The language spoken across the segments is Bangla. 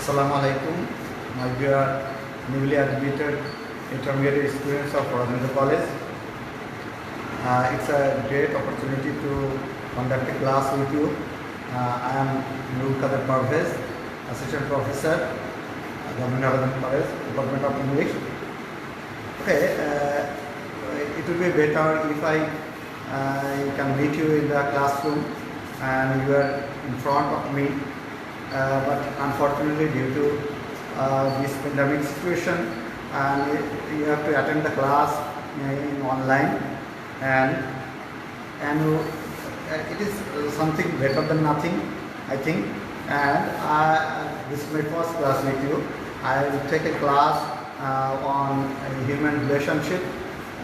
Assalamu alaikum, my dear newly admitted intermediate students of Rajendra College. It's a great opportunity to conduct a class with you. I am Nurul Qadir Parvez, Assistant Professor, Government Rajendra College, Department of English. Okay, it will be better if I can meet you in the classroom and you are in front of me. But unfortunately, due to this pandemic situation, you have to attend the class in online, and it is something better than nothing, I think. And this is my first class with you. I will take a class on human relationship,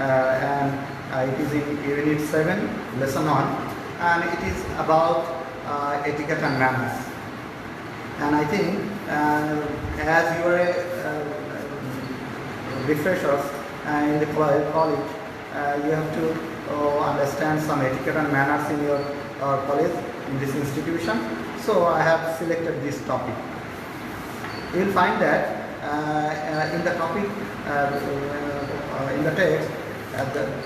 and it is in Unit 7, Lesson 1, and it is about etiquette and manners. And I think as you are refreshers in the college, you have to understand some etiquette and manners in your college, in this institution. So I have selected this topic. You will find that in the topic, in the text,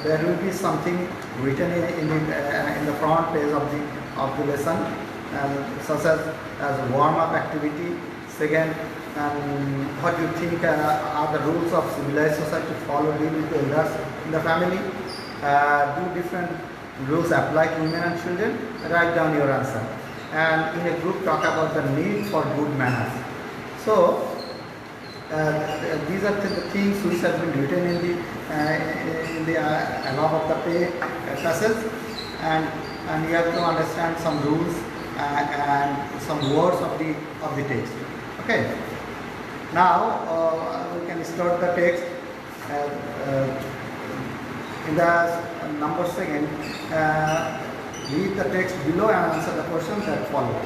there will be something written in the front page of the lesson, such as warm-up activity. Second, what do you think are the rules of civilized society followed with the elders in the family? Do different rules apply to women and children? Write down your answer. And in a group, talk about the need for good manners. So these are the things which have been written in the above of the passage, and you have to understand some rules and some words of the text. Okay. Now we can start the text. In the number second, read the text below and answer the questions that follow.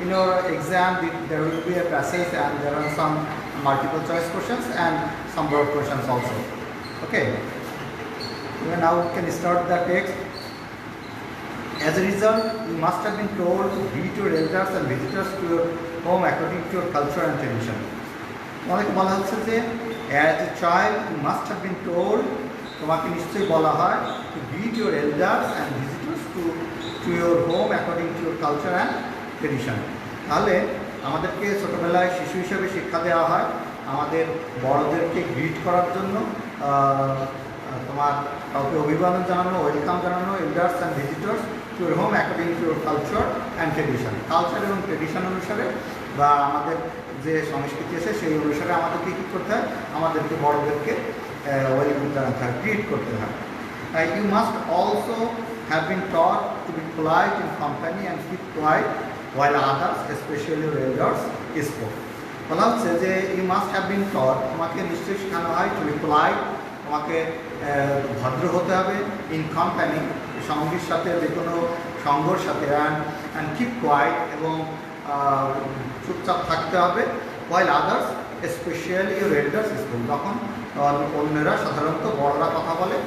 In your exam, there will be a passage and there are some multiple choice questions and some word questions also. Okay. Now we can start the text. As a result, you must have been told to greet your elders and visitors to your home according to your culture and tradition. As a child, you must have been told to greet your elders and visitors to your home according to your culture and tradition. তাহলে আমাদেরকে ছোটবেলায় শিশু হিসেবে শিক্ষা দেওয়া হয় আমাদের বড়দেরকে গ্রিট করার জন্য, তোমার কাউকে অভিবাদন জানানো, ওয়েলকাম জানানো, elders and visitors two your home according to your culture and tradition. Culture এবং ট্রেডিশন অনুসারে বা আমাদের যে সংস্কৃতি আছে সেই অনুসারে আমাদেরকে কী করতে হয়, আমাদেরকে বড়দেরকে ওয়েলকাম জানাতে হয়, গ্রিট করতে হয়। You must also have been taught to be polite in company and keep quiet while others, especially your elders, spoke. বলা হচ্ছে যে you must have been taught, তোমাকে নিশ্চয়ই শেখানো হয় টু বি পোলাইট, তোমাকে ভদ্র হতে হবে, ইন কোম্পানি, সঙ্গীর সাথে, যে কোনো সঙ্গর সাথে, অ্যান্ড কিপ কোয়াইট, এবং চুপচাপ থাকতে হবে, while others, especially your elders, spoke, যখন অন্যরা সাধারণত বড়রা কথা বলে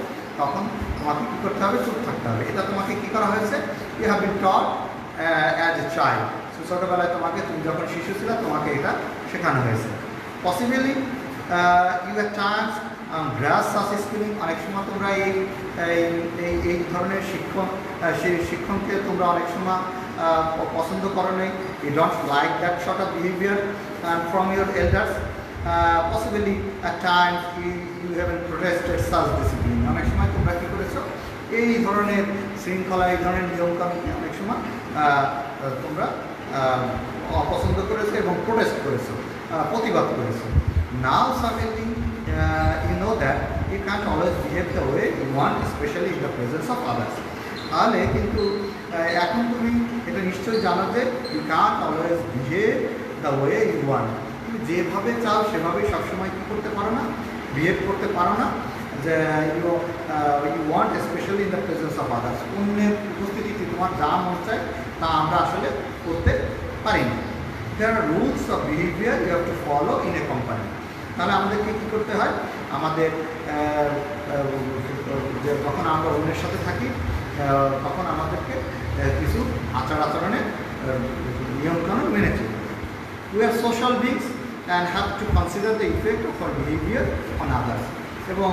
তখন তোমাকে কী করতে হবে, চুপ থাকতে হবে। এটা তোমাকে কী করা হয়েছে, you have been taught as a child. ছোটোবেলায় তুমি যখন শিশু ছিল তোমাকে এটা শেখানো হয়েছে। পসিবলি ইউ হ্যাভ টাইমস গ্রাস সাস স্কুলিং, অনেক সময় তোমরা এই ধরনের শিক্ষককে তোমরা অনেক সময় পছন্দ করো নাই। You don't like that sort of behaviour from your elders. Possibly at times you have protested সাস ডিসিপ্লিন, অনেক সময় তোমরা কী করেছো, এই ধরনের শৃঙ্খলা, এই ধরনের নিয়মকানুনকে অনেক সময় তোমরা অপছন্দ করেছো এবং প্রোটেস্ট করেছো, প্রতিবাদ করেছো। নাও certainly you know that you can't always behave the way you want, especially in the presence of others. তাহলে কিন্তু এখন তুমি এটা নিশ্চয়ই জানো যে you can't always behave the way you want, তুমি যেভাবে চাও সেভাবেই সবসময় কী করতে পারো না, বিহেভ করতে পারো না। যে you want specially in the presence of others, অন্যের উপস্থিতিতে তোমার যা মন চায় তা আমরা আসলে করতে পারি না। There are rules of behaviour you have to follow in a company. তাহলে আমাদেরকে কী করতে হয়, আমাদের যখন আমরা অন্যের সাথে থাকি তখন আমাদেরকে কিছু আচার আচরণের নিয়মকানুন মেনে চলি। We are social beings and have to consider the effect of our behavior on others. এবং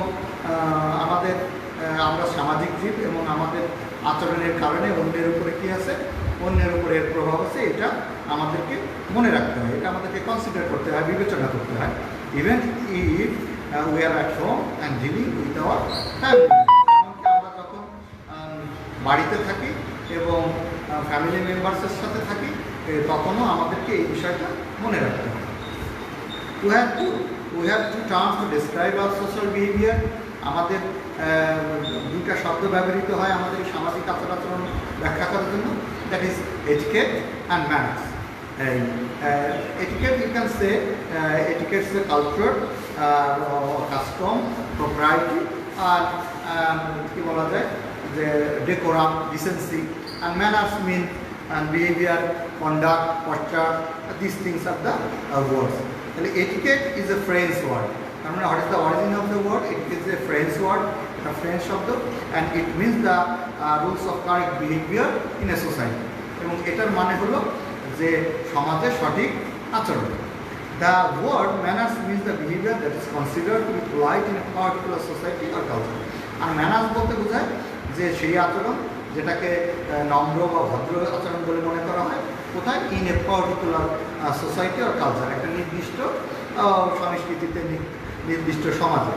আমাদের আমরা সামাজিক জীব এবং আমাদের আচরণের কারণে অন্যের উপরে কী আছে, অন্যের উপরে এর প্রভাব আছে, এটা আমাদেরকে মনে রাখতে হয়, এটা আমাদেরকে কনসিডার করতে হয়, বিবেচনা করতে হয়। Even if we are at home and dealing with our family, এমনকি আমরা যখন বাড়িতে থাকি এবং ফ্যামিলি মেম্বার্সের সাথে থাকি তখনও আমাদেরকে এই বিষয়টা মনে রাখতে হবে। We have two terms to describe our social behavior. আমাদের দুইটা শব্দ ব্যবহৃত হয় আমাদের সামাজিক আচরণ ব্যাখ্যা করার জন্য, that is etiquette and manners. Etiquette, you can say etiquette is a culture, custom, propriety, আর কি বলা যায় যে decorum, decency, and manners mean and behavior, conduct, posture, these things are the words. Etiquette is a French word. I mean, what is the origin of the word? It is a French word, a French shabd, and it means the rules of correct behavior in a society. এবং এটার মানে হলো যে সমাজে সঠিক আচরণ। The word manners means the behavior that is considered to be polite in a particular society or culture. আর ম্যানার্স বলতে বোঝায় যে সেই আচরণ যেটাকে নম্র বা ভদ্র আচরণ বলে মনে করা হয়, কোথায়? ইন এ পার্টিকুলার সোসাইটি আর কালচার, একটা নির্দিষ্ট সংস্কৃতিতে, নির্দিষ্ট সমাজে।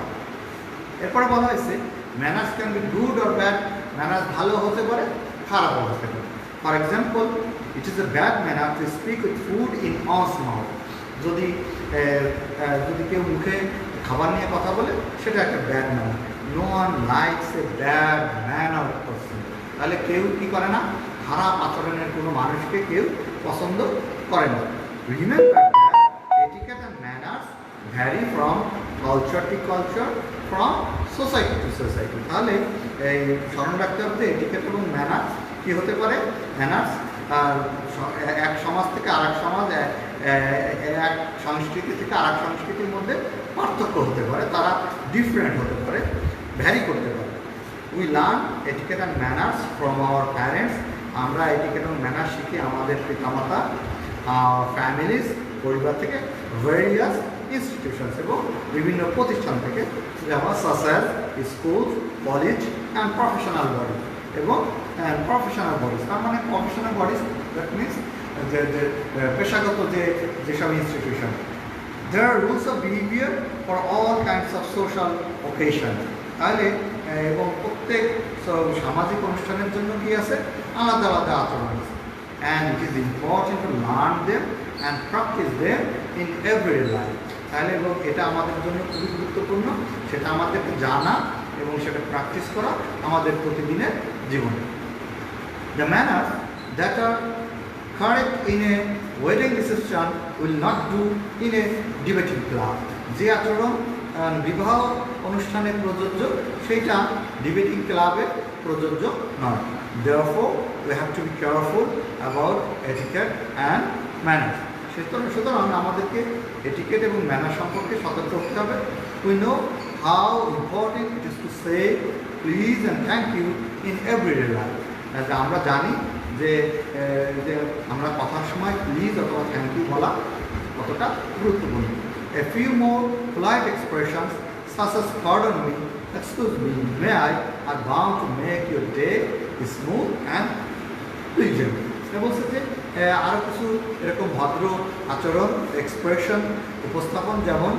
এরপরে বলা হয়েছে manners can be good or bad. Manners ভালো হতে পারে, খারাপও হতে পারে। For example, it is a bad manner to speak with food in one's mouth. যদি কেউ মুখে খাবার নিয়ে কথা বলে, সেটা একটা bad manner. No one likes a bad manner person. তাহলে কেউ কী করে না, খারাপ আচরণের কোনো মানুষকে কেউ পছন্দ করে না। Remember that etiquette and manners vary from culture to culture, from society to society. তাহলে এই স্মরণ রাখতে হবে এটিকেট এবং ম্যানার্স কী হতে পারে। ম্যানার্স এক সমাজ থেকে আরেক সমাজ, এক সংস্কৃতি থেকে আরেক সংস্কৃতির মধ্যে পার্থক্য হতে পারে, তারা ডিফারেন্ট হতে পারে, ভ্যারি করতে পারে। We learn etiquette and manners from our parents. আমরা এটিকেট এবং ম্যানার্স শিখি আমাদের পিতামাতা, ফ্যামিলিজ, পরিবার থেকে, ভেরিয়াস ইনস্টিটিউশনস এবং বিভিন্ন প্রতিষ্ঠান থেকে, যেমন such as school, college and professional body এবং প্রফেশনাল বডিজ। তার মানে প্রফেশনাল বডিজ দ্যাট মিনস যে পেশাগত যেসব institution. There are rules of behaviour for all kinds of social occasion. তাহলে এবং প্রত্যেক সামাজিক অনুষ্ঠানের জন্য কি আছে, আলাদা আলাদা আচরণ আছে। And it is important to learn them and practice them in everyday life. তাহলে এবং এটা আমাদের জন্য খুবই গুরুত্বপূর্ণ, সেটা আমাদেরকে জানা এবং সেটা প্র্যাকটিস করা আমাদের প্রতিদিনের জীবনে। The manners that are correct in a wedding reception will not do in a debating club. যে আচরণ বিবাহ অনুষ্ঠানে প্রযোজ্য, সেইটা ডিবেটিং ক্লাবে প্রযোজ্য নয়। Therefore, we have to be careful about etiquette and manners. সুতরাং আমাদেরকে এটিকেট এবং ম্যানার সম্পর্কে সতর্ক হতে হবে। We know how important it is to say please and thank you in everyday life. আমরা জানি যে আমরা কথার সময় প্লিজ অথবা থ্যাংক ইউ বলা কতটা গুরুত্বপূর্ণ। A few more polite expressions such as pardon me, excuse me, may I, are bound to make your day smooth and pleasant. বলছে যে আরও কিছু এরকম ভদ্র আচরণ, এক্সপ্রেশন, উপস্থাপন, যেমন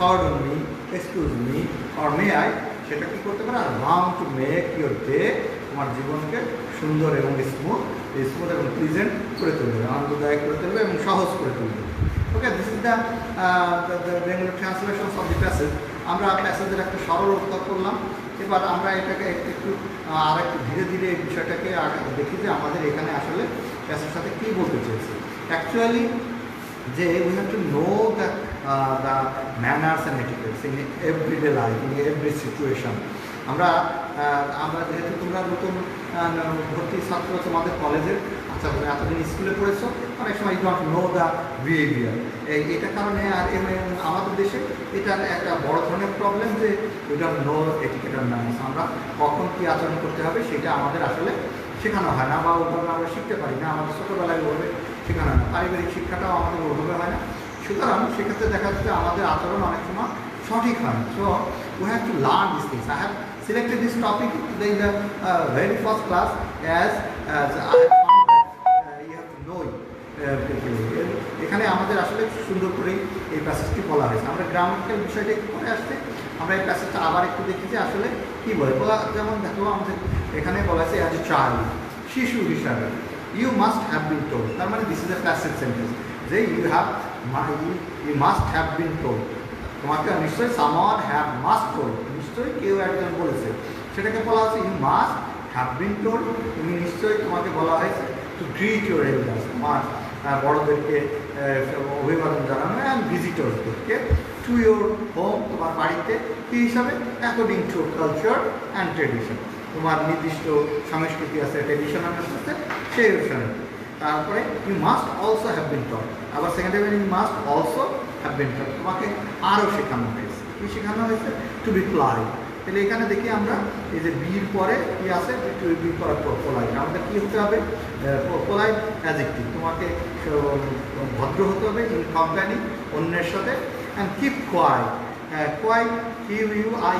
pardon me, excuse me or may I, সেটা কী করতে পারে, আর bound to make your day, তোমার জীবনকে সুন্দর এবং স্মুথ এবং প্লিজেন্ট করে তুলবে, আনন্দদায়ক করে তুলবে এবং সহজ করে তুলবে। Okay, this is the Bengali translations of the passage. আমরা প্যাসেজের একটা সরল উত্তর করলাম। এবার আমরা এটাকে একটু আর একটু ধীরে ধীরে এই বিষয়টাকে দেখি যে আমাদের এখানে আসলে প্যাসেজের সাথে কী বলতে চেয়েছে। অ্যাকচুয়ালি যে we have to know the manners and etiquettes in everyday life, in every situation. আমরা যেহেতু তোমরা নতুন ভর্তি ছাত্র, তোমাদের কলেজের, আচ্ছা এতদিন স্কুলে পড়েছো, অনেক সময় you don't know the behaviour. এটা কারণে আর আমাদের দেশে এটার একটা বড় ধরনের প্রবলেম যে we don't know etiquette and manners. আমরা কখন কী আচরণ করতে হবে সেটা আমাদের আসলে শেখানো হয় না, বা ওইভাবে আমরা শিখতে পারি না। আমাদের ছোটোবেলায় ওইভাবে শেখানো হয় না, পারিবারিক শিক্ষাটাও আমাদের ওইভাবে হয় না। সুতরাং সেক্ষেত্রে দেখা যাচ্ছে আমাদের আচরণ অনেক সময় সঠিক হয় না। So we have to learn these things. I have selected this topic in the very first class as I have found that you have to know it. এখানে আমাদের আসলে সুন্দর করে এই প্যাসেজটি বলা হয়েছে। আমরা গ্রামাটিক্যাল বিষয়টা একটু পরে আসছে, আমরা এই প্যাসেজটা আবার একটু দেখি যে আসলে কী বলে। যেমন দেখো আমাদের এখানে বলা আছে অ্যাজ এ চাইল্ড, শিশু হিসাবে, you must have been told, তার মানে this is a passage sentence যে you must have been told, তোমাকে নিশ্চয়ই সামওয়ান হ্যাভ মাস্ট টোল্ড, নিশ্চয়ই কেউ একজন বলেছে, সেটাকে বলা হচ্ছে you must have been told. তুমি নিশ্চয়ই তোমাকে বলা হয়েছে টু গ্রিট ইউর এল্ডার্স, তোমার বড়োদেরকে অভিবাদন জানানো, অ্যান্ড ভিজিটরসদেরকে টু ইউর হোম, তোমার বাড়িতে কী হিসাবে, according to culture and tradition, তোমার নির্দিষ্ট সংস্কৃতি আছে, ট্রেডিশন আছে সেই অনুসারে। তারপরে you must also have been taught, আবার সেকেন্ডে you must also have been taught, তোমাকে আরও শেখানো হয়েছে। কী শেখানো হয়েছে? To be polite. তাহলে এখানে দেখি আমরা এই যে বির পরে কী আছে, বির পরে পোলাইট, আমাদের কী হতে হবে? পোলাইট অ্যাডজেক্টিভ, তোমাকে ভদ্র হতে হবে, ইন কোম্পানি, অন্যের সাথে, and keep quiet, quiet QUIET,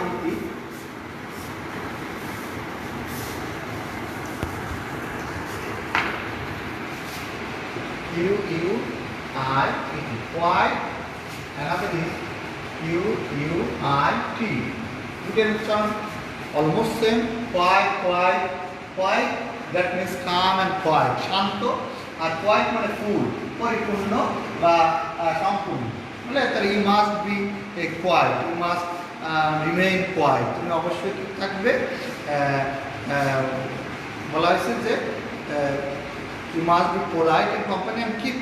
QUIET, quiet, another is QUIT. You can sound almost same, quiet, quiet, quiet, that means calm and quiet, শান্ত, আর quiet মানে ফুল, পরিপূর্ণ বা সম্পূর্ণ, বলে তাহলে you must be a quiet, you must remain quiet, তুমি অবশ্যই ঠিক থাকবে। বলা হয়েছে যে you must be polite in company and keep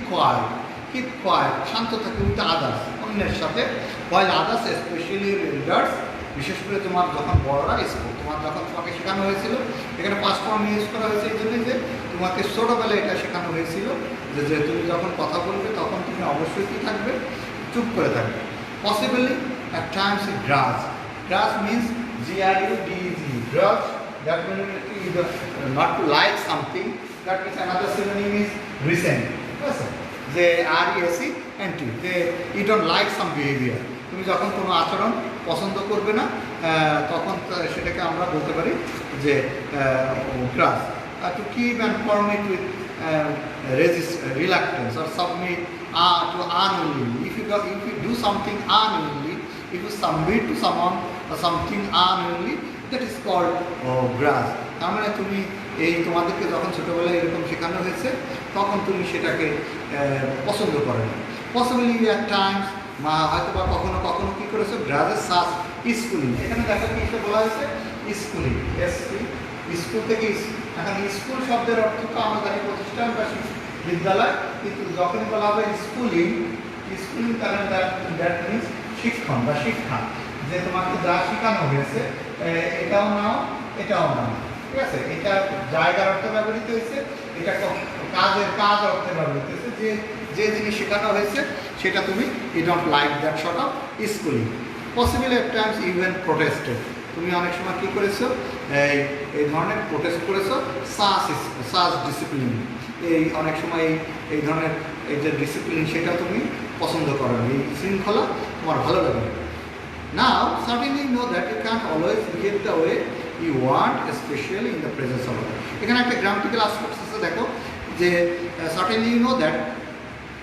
quiet, শান্ত থাকে উইথ আদার্স, অন্যের সাথে, while others especially elders, বিশেষ করে তোমার যখন বড়রা স্কুল, তোমাকে শেখানো হয়েছিল, এখানে পাস্ট ফর্ম ইউজ করা হয়েছে এই জন্যই যে তোমাকে ছোটোবেলায় এটা শেখানো হয়েছিল যে তুমি যখন কথা বলবে তখন তুমি অবশ্যই কী থাকবে, চুপ করে থাকবে। Possibly at Times glass means GRUDG, glass, that means not to like something, that means another synonym is resent, yes, যে RESENT, যে you don't like some behavior, তুমি যখন কোনো আচরণ পছন্দ করবে না তখন সেটাকে আমরা বলতে পারি যে গ্রাস। To keep and permit with resist, reluctance or submit to unwillingly, if you do something unwillingly, if you submit to someone or something unwillingly, that is called গ্রাস। তার মানে তুমি এই তোমাদেরকে যখন ছোটোবেলায় এরকম শেখানো হয়েছে তখন তুমি সেটাকে পছন্দ করো না। পসিবলি অ্যাট টাইমস, হয়তো বা কখনো কখনো কী করেছো, গ্রাজের সাস স্কুলিং, এখানে দেখো কি বলা হয়েছে, স্কুলিং, স্কুল থেকে। এখন স্কুল শব্দের অর্থ তো আমরা জানি প্রতিষ্ঠান বা বিদ্যালয়, কিন্তু যখনই বলা হবে স্কুলিং কারণ দ্যাট মিনস শিক্ষণ বা শিক্ষা, যে তোমাকে যা শেখানো হয়েছে এটাও নাও এটাও নাও, ঠিক আছে, এটা জায়গার অর্থে ব্যবহৃত হয়েছে, এটা কাজ অর্থে ব্যবহৃত হয়েছে, যে জিনিস শেখানো হয়েছে সেটা তুমি you don't like that sort of schooling. Possible at times even protested, তুমি অনেক সময় কী করেছো, এই ধরনের প্রোটেস্ট করেছো, সাস ডিসিপ্লিন, এই অনেক সময় এই ধরনের এই যে ডিসিপ্লিন সেটা তুমি পছন্দ করো, এই শৃঙ্খলা তোমার ভালো লাগে। Now certainly know that you can't always behave the way you want, especially in the presence of others. এখানে একটা গ্রামাটিক্যাল অ্যাসপেক্টস আছে, দেখো যে certainly you know that,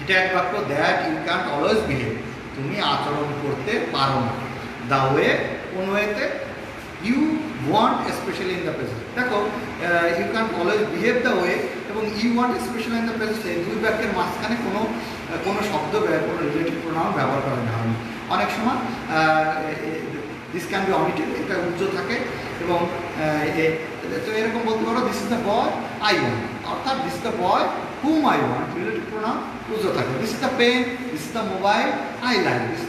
এটা এক বাক্য, that you can't always behave, তুমি আচরণ করতে পারো না, দ্য ওয়ে, কোন ওয়েতে, you want specially in the presence. দেখো you can't always behave the way এবং you want specially in the presence, এই দুই বাক্যের মাঝখানে কোনো শব্দ কোনো রিলেটিভ প্রোনাউন ব্যবহার করা না হয়। অনেক সময় দিস ক্যান বি অমিটেড, এটা উজ্জ্বল থাকে, এবং তো এরকম বলতে পারো this is the boy I want, অর্থাৎ this is the boy whom I want, relative pronoun উজ্জ্বল থাকে। This is the pen, this is the mobile I like, this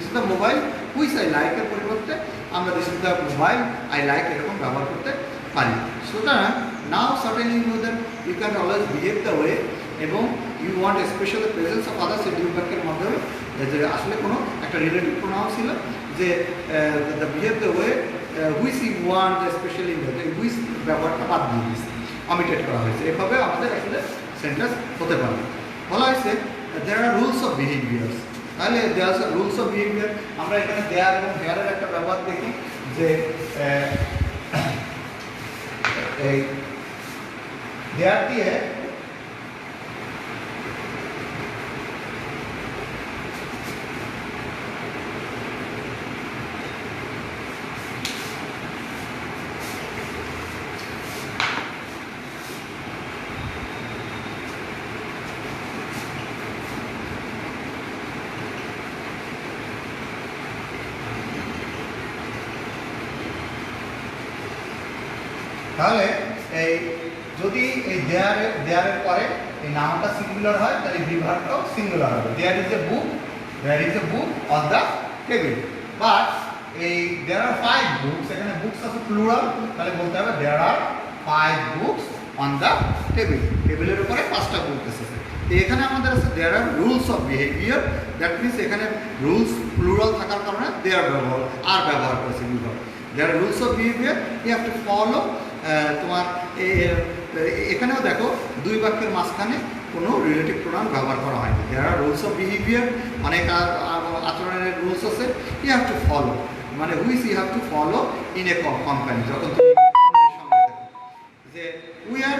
is the mobile which I লাইকের পরিবর্তে আমরা this is the mobile I like এরকম ব্যবহার করতে পারি। সুতরাং now certainly you know that you can always behave the way এবং you want special presence of others, এই দুই বাক্যের মাধ্যমে যে আসলে কোনো একটা রিলেটিভ প্রোনাউন ছিল, যে the behave the way which you want specially, which ব্যবহারটা বাদ দিয়ে দিয়েছে, অমিটেড করা হয়েছে। এভাবে আমাদের আসলে সেন্টেন্স হতে পারে। বলা হয়েছে দেয়ার আর রুলস অফ বিহেভিয়ার্স। তাহলে দেয়ার আর রুলস অফ বিহেভিয়ার, আমরা এখানে দেয়ার এবং হেয়ারের একটা ব্যবহার দেখি যে এই দেয়ার দিয়ে তাহলে এই যদি এই দেয়ারের পরে এই নামটা সিঙ্গুলার হয় তাহলে বিভাগটাও সিঙ্গুলার হবে। There is a book on the table. But এই দেয়ার আর 5 বুকস, এখানে বুকস আছে প্লুরাল, তাহলে বলতে হবে there are 5 books on the table. টেবিলের উপরে 5টা বুক এসেছে। তো এখানে আমাদের আছে there are rules of behaviour. That means এখানে রুলস প্লুরাল থাকার কারণে দেয়ার ব্যবহার করেছে বিভাগ। There are rules of behaviour you have to follow. তোমার এখানেও দেখো দুই বাক্যের মাঝখানে কোনো রিলেটিভ প্রোনাউন ব্যবহার করা হয়নি। There are rules of behaviour, অনেক আচরণের রুলস আছে, ইউ হ্যাভ টু ফলো, মানে which you have to follow in a company. যখন তুমি যে we are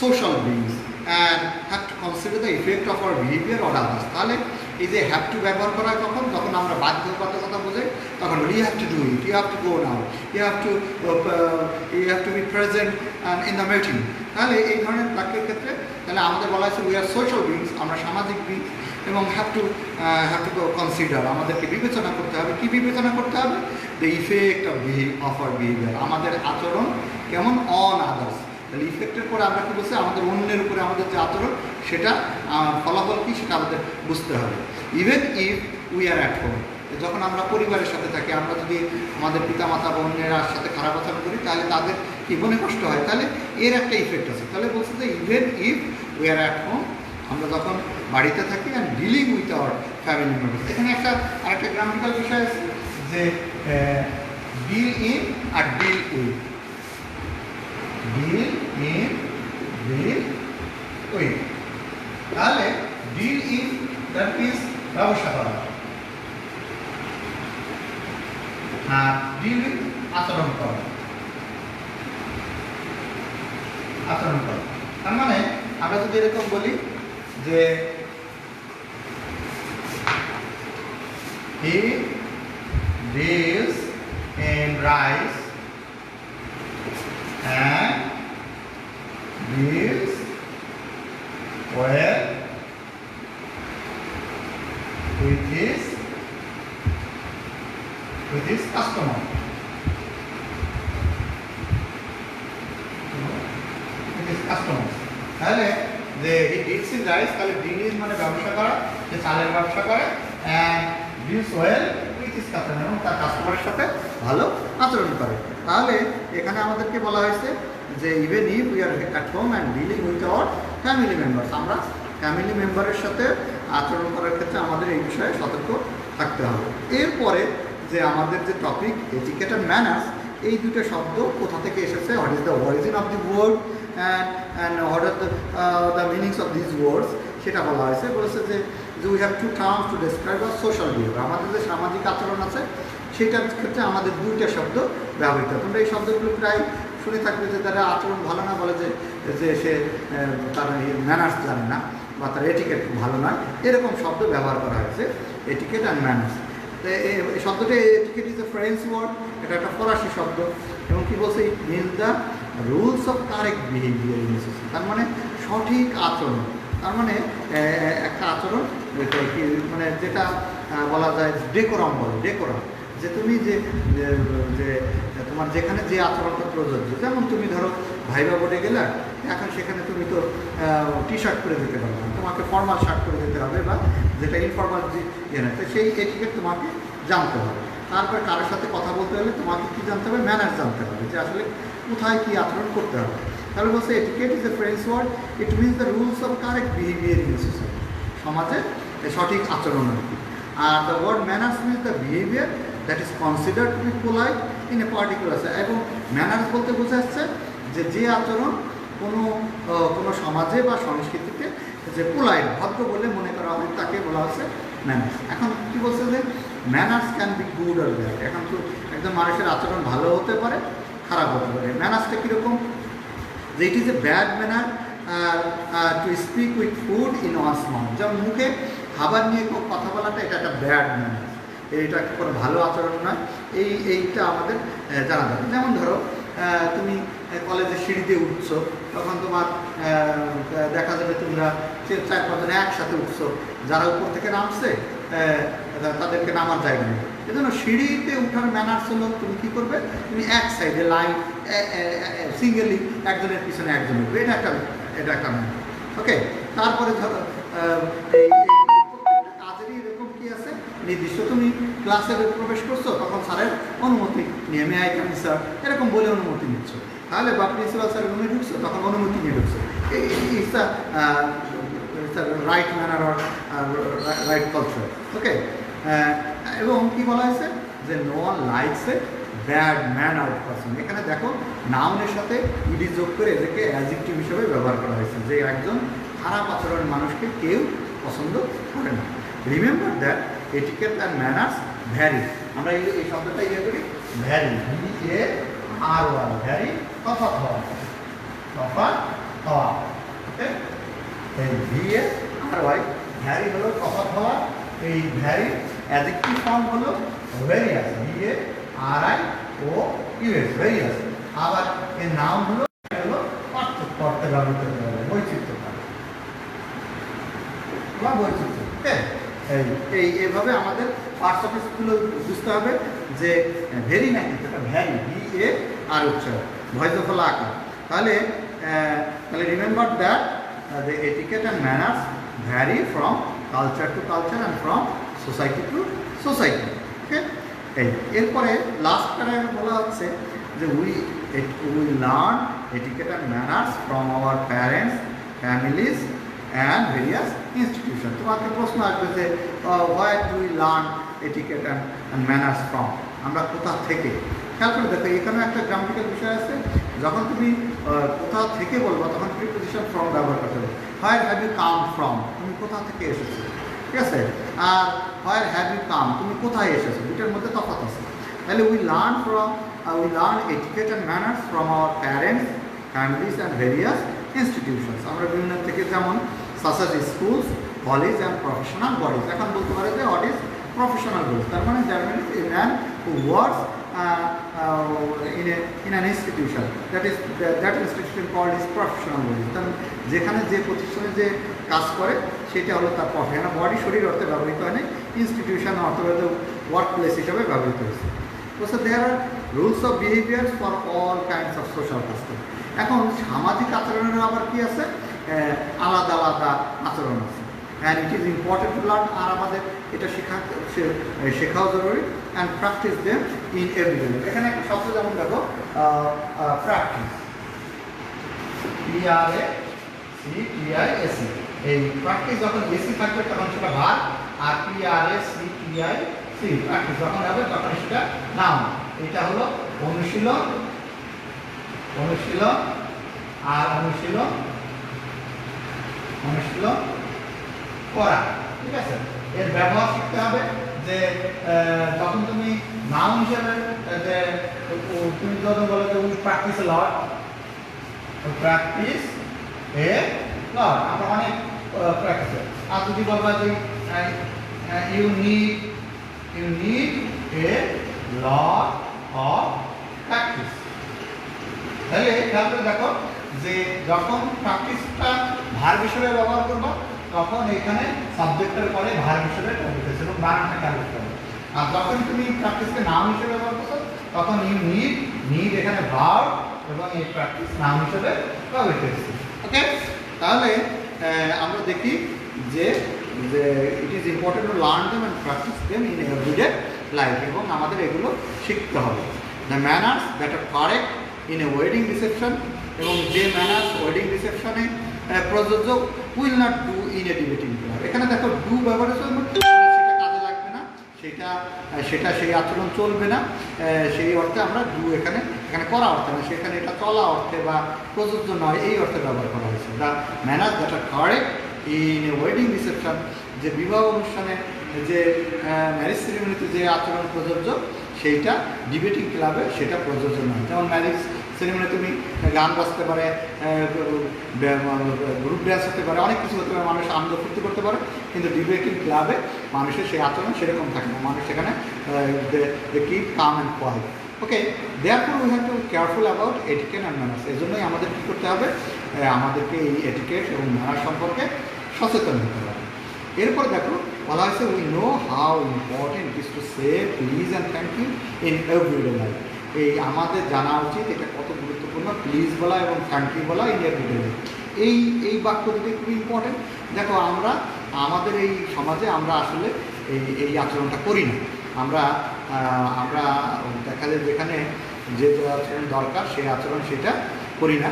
social beings and have to consider the effect of our behaviour on others. তাহলে এই যে হ্যাভ টু ব্যবহার করা হয় যখন আমরা বাধ্যবাধকতা বোঝাই তখন বলি you have to do it, you have to go now, you have to be present in the meeting. তাহলে এই ধরনের বাক্যের ক্ষেত্রে তাহলে আমাদের বলা হয়েছে উই আর সোশ্যাল বিংস, আমরা সামাজিক বিংস, এবং হ্যাভ টু কনসিডার, আমাদেরকে বিবেচনা করতে হবে। কি বিবেচনা করতে হবে? The effect of our behaviour, আমাদের আচরণ কেমন অন আদার্স। তাহলে ইফেক্টের পরে আমরা কী বলছি, আমাদের অন্যের উপরে আমাদের যে আচরণ সেটা ফলাফল কী সেটা আমাদের বুঝতে হবে। Even if we are at home, যখন আমরা পরিবারের সাথে থাকি, আমরা যদি আমাদের পিতামাতা বা অন্যের সাথে খারাপ আচরণ করি তাহলে তাদের কি মনে কষ্ট হয়, তাহলে এর একটা ইফেক্ট আছে। তাহলে বলছে যে even if we are at home, আমরা যখন বাড়িতে থাকি and dealing with our family members. এখানে আরেকটা গ্রামাটিক্যাল বিষয় আছে যে deal in or deal with. Deal in, deal with. তাহলে ডিল ইন দ্যাট মিনস ব্যবসা করা, আর ডিল উইথ আচরণ করা। তার মানে আমরা যদি এরকম বলি যে he deals in rice and deals well with his customer. তাহলে যে ডিলস ইন রাইস, তাহলে ডিল মানে ব্যবসা করা, যে চালের ব্যবসা করে, and deals well with his customer, এবং তার কাস্টমারের সাথে ভালো আচরণ করে। তাহলে এখানে আমাদেরকে বলা হয়েছে যে even if we are at home and dealing with our family members, আমরা ফ্যামিলি মেম্বারের সাথে আচরণ করার ক্ষেত্রে আমাদের এই বিষয়ে সতর্ক থাকতে হবে। এরপরে যে আমাদের যে টপিক এটিকেট অ্যান্ড ম্যানার্স, এই দুটো শব্দ কোথা থেকে এসেছে, what is the origin of the word and what are the meanings of these words, সেটা বলা হয়েছে। বলেছে যে we have two terms to describe hour social behaviour, আমাদের যে সামাজিক আচরণ আছে সেটার ক্ষেত্রে আমাদের দুইটা শব্দ ব্যবহৃত। তোমরা এই শব্দগুলো প্রায় শুনে থাকবে যে তারা আচরণ ভালো না, বলে যে সে তার ম্যানার্স জানে না বা তার এটিকেট ভালো নয়, এরকম শব্দ ব্যবহার করা হয়েছে, এটিকেট অ্যান্ড ম্যানার্স। তো এই শব্দটা etiquette is a French word, এটা একটা ফরাসি শব্দ, এবং কি বলছে it means the rules of correct behaviour in society, তার মানে সঠিক আচরণ। তার মানে একটা আচরণ মানে যেটা বলা যায় ডেকোরাম বলে, ডেকোরাম, যে তুমি যে তোমার যেখানে যে আচরণটা প্রযোজ্য, যেমন তুমি ধরো ভাইবা বোর্ডে গেলে, এখন সেখানে তুমি তো টি শার্ট পরে যেতে পারবে না, তোমাকে ফর্মাল শার্ট পরে যেতে হবে, বা যেটা ইনফর্মাল তো সেই এটিকেট তোমাকে জানতে হবে। তারপর কারোর সাথে কথা বলতে হলে তোমাকে কী জানতে হবে, ম্যানার্স জানতে হবে, যে আসলে কোথায় কী আচরণ করতে হবে। তাহলে বলছে etiquette is a French word, it means the rules of correct behaviour in society, সমাজে সঠিক আচরণ আর কি। আর the word manners means the behaviour that is considered to be polite in a particular, এবং ম্যানার্স বলতে বোঝা যাচ্ছে যে আচরণ কোনো কোনো সমাজে বা সংস্কৃতিতে যে পোলাইট ভদ্র বলে মনে করা হয় তাকে বলা হচ্ছে ম্যানার্স। এখন কি বলছে যে manners can be good or bad. এখন তো একজন মানুষের আচরণ ভালো হতে পারে, খারাপ হতে পারে। ম্যানার্সটা কীরকম, যে it is a bad manner to speak with food in once mouth. যেমন মুখে খাবার নিয়ে কথা বলাটা এটা একটা ব্যাড ম্যানার, এইটা কোনো ভালো আচরণ নয়। এইটা আমাদের জানা দরকার। যেমন ধরো তুমি কলেজে সিঁড়ি দিয়ে উঠছো, তখন তোমার দেখা যাবে তোমরা 4-5 জন একসাথে উঠছো, যারা উপর থেকে নামছে তাদেরকে নামার জায়গা নেই। এজন্য সিঁড়িতে উঠার ম্যানার্স হলো তুমি কী করবে, তুমি এক সাইডে লাইন সিঙ্গেলি একজনের পিছনে একজন উঠবে, এটা একটা ম্যানার। ওকে, তারপরে ধরো এই কাজেরই এরকম কি আছে নির্দিষ্ট, তুমি ক্লাসে প্রবেশ করছো, তখন স্যারের অনুমতি নিয়ে মে আই কাম স্যার এরকম বলে অনুমতি নিচ্ছ। তাহলে বা প্রিন্সিপাল স্যারের রুমে ঢুকছো, তখন অনুমতি নিয়ে ঢুকছো। It's right manner or right culture. Okay, এবং কি বলা হয়েছে যে no one likes a bad manner person. এখানে দেখো নাউনের সাথে ইডি যোগ করে এদেরকে অ্যাডজেক্টিভ হিসেবে ব্যবহার করা হয়েছে, যে একজন খারাপ আচরণের মানুষকে কেউ পছন্দ করে না। Remember that etiquette and manners vary. আমরা এই শব্দটা ইয়ে করি ভ্যারি, VARY, ভ্যারি তফাৎ হওয়া, তফাৎ হওয়া। ওকে, এই VARY ভ্যারি হলো তফাৎ হওয়া। এই ভ্যারি অ্যাডজেক্টিভ ফর্ম হলো ভেরিয়াস, VARIOUS, ভেরিয়াস। আবার এর নাম হলো পার্থক্য অর্থে ব্যবহৃত হবে, বৈচিত্র্য বা বৈচিত্র্য। ওকে, এইভাবে আমাদের পার্টস অফ স্পিচগুলো বুঝতে হবে যে ভেরি না কিন্তু এটা ভ্যারি, VAR উচ্চারণ, ভয়েস ফলা আকার। তাহলে remember that the etiquette and manners vary from culture to culture and from society to society. Okay, এরপরে লাস্ট প্যারাগ্রাফে বলা হচ্ছে যে we learn etiquette and manners from our parents, families and various institution. তোমাকে প্রশ্ন আসবে যে where do we learn etiquette and manners from, আমরা কোথা থেকে। খেয়াল করে দেখো এখানে একটা গ্রামাটিক্যাল বিষয় আছে, যখন তুমি কোথা থেকে বলবো তখন প্রিপোজিশন ফ্রম ব্যবহার করতে হবে। Where have you come from, তুমি কোথা থেকে এসেছো, ঠিক আছে। আর হোয়ার হ্যাভ ইউ কাম, তুমি কোথায় এসেছো, দুটার মধ্যে তফাৎ আছে। তাহলে we learn etiquette and manners from our parents, families and various institutions. আমরা বিভিন্ন থেকে, যেমন such as schools, college and professional bodies. এখন বলতে পারে যে হোয়াট ইজ প্রফেশনাল বডিজ, তার মানে that means a man who works in an institution, that institution called is professional body। কারণ যেখানে যে প্রতিষ্ঠানে যে কাজ করে সেটা হলো তার প্রফেশনাল বডি। শরীর অর্থে ব্যবহৃত হয় না, ইনস্টিটিউশন অর্থ ওয়ার্ক প্লেস হিসাবে ব্যবহৃত হয়েছে। So there are rules of behavior for all kinds of social custom। এখন সামাজিক আচরণের আবার কি আছে, আলাদা আলাদা আচরণ আছে। And it is important to learn, আর আমাদের এটা শেখাও জরুরি। And practice them in everyday. এখানে একটা শব্দ যেমন দেখো প্র্যাকটিস, PRACTIS। এই প্র্যাকটিস যখন এসি থাকবে তখন সেটা ভার্ব, আর PRACTIS প্র্যাকটিস যখন হবে তখন সেটা নাউন। এটা হলো অনুশীলন, আর অনুশীলন করা, ঠিক আছে। এর ব্যবহার শিখতে হবে, যে যখন তুমি নাউন হিসেবে যে তুমি যখন বলো যে উই প্র্যাকটিস এ লট, আমরা অনেক প্র্যাকটিস। আর যদি বলবা যে you need a lot of practice, তাহলে খেয়াল করে দেখো যে যখন প্র্যাকটিসটা ভার্ব হিসেবে ব্যবহার করবো তখন এখানে সাবজেক্টের পরে ভার্ব হিসেবে ব্যবহৃত এবং বানানটা খেয়াল করতে হবে। আর যখন তুমি প্র্যাকটিসকে নাউন হিসেবে ব্যবহার করছো তখন ইউ নিড এখানে ভার্ব এবং এই প্র্যাকটিস নাউন হিসেবে ব্যবহৃত হয়েছে। ওকে, তাহলে আমরা দেখি যে it is important to learn them and practice them in everyday life, এবং আমাদের এগুলো শিখতে হবে। The manners that are correct in a wedding reception, এবং যে ম্যানার্স ওয়েডিং রিসেপশনে প্রযোজ্য will not do in a debating club. এখানে দেখো ডু ব্যবহার হচ্ছে, সেটা কাজে লাগবে না, সেটা সেটা সেই আচরণ চলবে না, সেই অর্থে আমরা ডু এখানে করা অর্থে না, সেখানে এটা চলা অর্থে বা প্রযোজ্য নয় এই অর্থে ব্যবহার করা হয়েছে। The manners that are correct in a wedding reception, যে বিবাহ অনুষ্ঠানে যে ম্যারেজ সেরিমনিতে যে আচরণ প্রযোজ্য সেইটা ডিবেটিং ক্লাবে সেটা প্রযোজ্য নয়। যেমন ম্যারেজ সেরিমনি তুমি গান বাজতে পারে, গ্রুপ ড্যান্স হতে পারে, অনেক কিছু হতে পারে, মানুষ আনন্দ ফুর্তি করতে পারে, কিন্তু ডিবেটিং ক্লাবে মানুষের সেই আচরণ সেরকম থাকে না। মানুষ সেখানে keep calm and quiet. Okay, therefore we have to careful about etiquette and manners. এই জন্যই আমাদের কী করতে হবে, আমাদেরকে এই এটিকেট এবং ম্যানার সম্পর্কে সচেতন হতে হবে। এরপর দেখো বলা হয়েছে we know how important is to say please and thank you in everyday life. এই আমাদের জানা উচিত এটা কত গুরুত্বপূর্ণ, প্লিজ বলা এবং থ্যাংক ইউ বলা ইন এভরিডে লাইফ। এই বাক্য দুটি খুবই ইম্পর্টেন্ট। দেখো আমরা আমাদের এই সমাজে আমরা আসলে এই আচরণটা করি না। আমরা দেখা যায় যেখানে যে আচরণ দরকার সেই আচরণ সেটা করি না।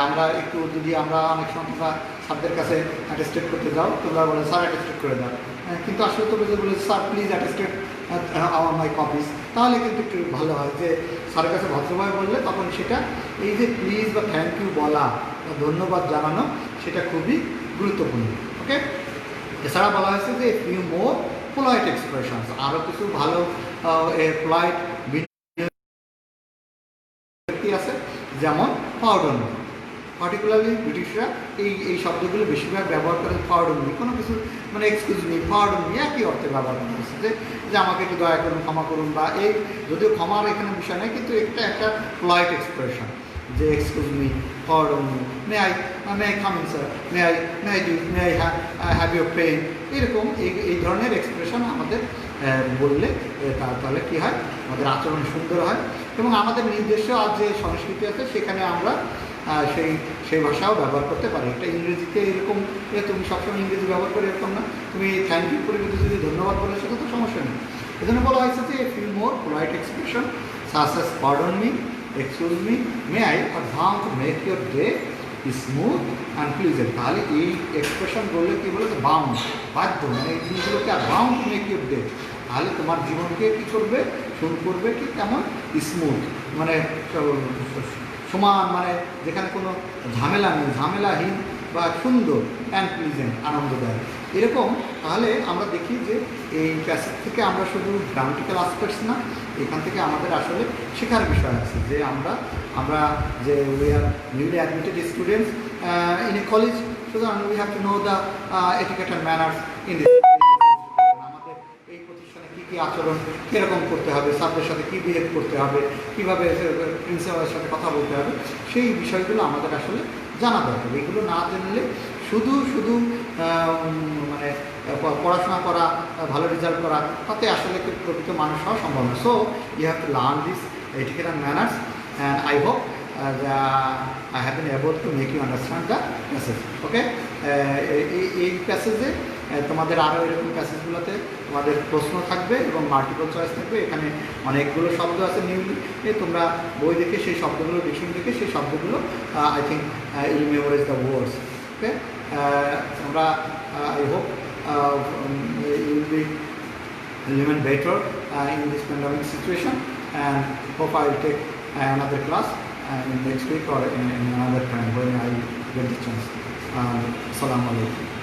আমরা একটু যদি আমরা অনেক সময় তোমরা স্যারদের কাছে অ্যাটেস্টেড করতে যাও, তোমরা বলে স্যার অ্যাটেস্টেড করে দাও, কিন্তু আসলে তোমরা যে বলে স্যার প্লিজ অ্যাটেস্টেড আমার মাই কপিস, তাহলে কিন্তু একটু ভালো হয় যে স্যারের কাছে ভদ্রভাবে বললে তখন সেটা এই যে প্লিজ বা থ্যাংক ইউ বলা বা ধন্যবাদ জানানো সেটা খুবই গুরুত্বপূর্ণ। ওকে, এছাড়া বলা হয়েছে যে ফিউ মোর পোলাইট এক্সপ্রেশনস, আরও কিছু ভালো পোলাইট আছে, যেমন পাউডন। পার্টিকুলারলি ব্রিটিশরা এই শব্দগুলো বেশিরভাগ ব্যবহার করে পাউডন মি, কোনো কিছু মানে এক্সকিউজ মি, পাউডন মি একই অর্থে ব্যবহার করা হচ্ছে, যে আমাকে একটু দয়া করুন, ক্ষমা করুন, বা এই যদিও ক্ষমার এখানে বিষয় নেই, কিন্তু একটা পোলাইট এক্সপ্রেশন যে excuse me, pardon me, may I come in sir, may I do, may I have your pen, এরকম এই ধরনের এক্সপ্রেশন আমাদের বললে তাহলে কী হয়, আমাদের আচরণ সুন্দর হয় এবং আমাদের নিজস্ব আর যে সংস্কৃতি আছে সেখানে আমরা সেই ভাষাও ব্যবহার করতে পারি। এটা ইংরেজিতে এরকম তুমি সবসময় ইংরেজি ব্যবহার করে এরকম না, তুমি থ্যাংক ইউ করে কিন্তু যদি ধন্যবাদ বলে সেটা তো সমস্যা নেই। এই জন্য বলা হয়েছে যে few more polite expression such as pardon me, excuse me, may I are vow to make your day smooth and pleasant. তাহলে এই এক্সপ্রেশন বললে কী বলেছে, বাউন্ড, বাধ্য, মানে এই জিনিসগুলোকে are bound to make your day, তাহলে তোমার জীবনকে কী করবে, শুরু করবে কি কেমন স্মুথ, মানে সমান, মানে যেখানে কোনো ঝামেলা নেই, ঝামেলাহীন বা সুন্দর, অ্যান্ড প্লিজেন্ট, আনন্দদায়ক এরকম। তাহলে আমরা দেখি যে এই প্যাসেজ থেকে আমরা শুধু গ্রামাটিক্যাল আসপেক্টস না, এখান থেকে আমাদের আসলে শেখার বিষয় আছে যে আমরা যে we are newly admitted students in a college, সুতরাং we have to know the etiquette and manners in this. আমাদের এই প্রতিষ্ঠানে কী কী আচরণ কীরকম করতে হবে, ছাত্রের সাথে কী বিহেভ করতে হবে, কীভাবে প্রিন্সিপালের সাথে কথা বলতে হবে, সেই বিষয়গুলো আমাদের আসলে জানা দরকার। এগুলো না জানলে শুধু মানে পড়াশোনা করা, ভালো রেজাল্ট করা, তাতে আসলে প্রকৃত মানুষ হওয়া সম্ভব না। So you have to learn this etiquette and manners and I hope I have been able to make you understand the passage. ওকে, এই প্যাসেজে তোমাদের আরও এরকম প্যাসেজগুলোতে তোমাদের প্রশ্ন থাকবে এবং মাল্টিপল চয়েস থাকবে। এখানে অনেকগুলো শব্দ আছে নিউলি, তোমরা বই দেখে সেই শব্দগুলো, ডিকশনারি দেখে সেই শব্দগুলো I think you memorize the words. Okay, তোমরা I hope you will be remain better in this pandemic situation, and hope I will take another class next week or in another time when I get the chance. Assalamu alaikum.